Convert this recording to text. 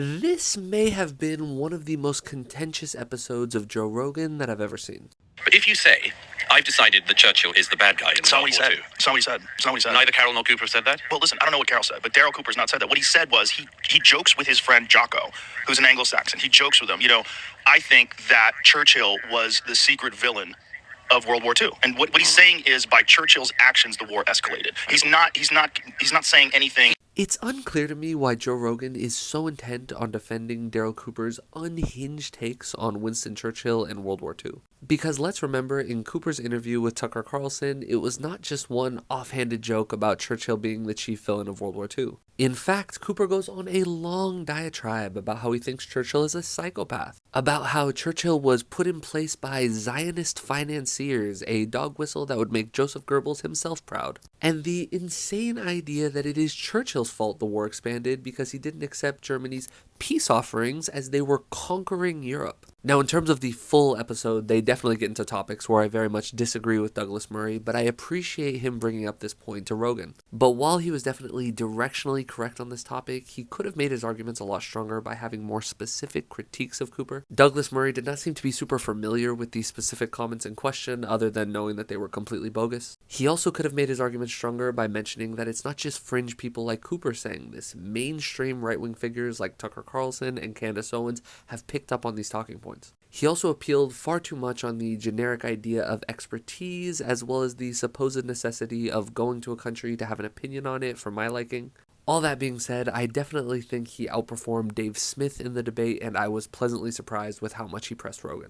This may have been one of the most contentious episodes of Joe Rogan that I've ever seen. But if you say, I've decided that Churchill is the bad guy in It's not World what he War said. II. It's not what he said. It's not what he said. Neither Carroll nor Cooper said that? Well, listen, I don't know what Carroll said, but Daryl Cooper's not said that. What he said was he jokes with his friend Jocko, who's an Anglo-Saxon. He jokes with him. I think that Churchill was the secret villain of World War II. And what he's saying is by Churchill's actions, the war escalated. He's not saying anything. It's unclear to me why Joe Rogan is so intent on defending Daryl Cooper's unhinged takes on Winston Churchill and World War II. Because let's remember, in Cooper's interview with Tucker Carlson, it was not just one offhanded joke about Churchill being the chief villain of World War II. In fact, Cooper goes on a long diatribe about how he thinks Churchill is a psychopath, about how Churchill was put in place by Zionist financiers, a dog whistle that would make Joseph Goebbels himself proud, and the insane idea that it is Churchill's fault the war expanded because he didn't accept Germany's peace offerings as they were conquering Europe. Now, in terms of the full episode, they definitely get into topics where I very much disagree with Douglas Murray, but I appreciate him bringing up this point to Rogan. But while he was definitely directionally correct on this topic, he could have made his arguments a lot stronger by having more specific critiques of Cooper. Douglas Murray did not seem to be super familiar with the specific comments in question, other than knowing that they were completely bogus. He also could have made his arguments stronger by mentioning that it's not just fringe people like Cooper saying this. Mainstream right-wing figures like Tucker Carlson and Candace Owens have picked up on these talking points. He also appealed far too much on the generic idea of expertise, as well as the supposed necessity of going to a country to have an opinion on it for my liking. All that being said, I definitely think he outperformed Dave Smith in the debate, and I was pleasantly surprised with how much he pressed Rogan.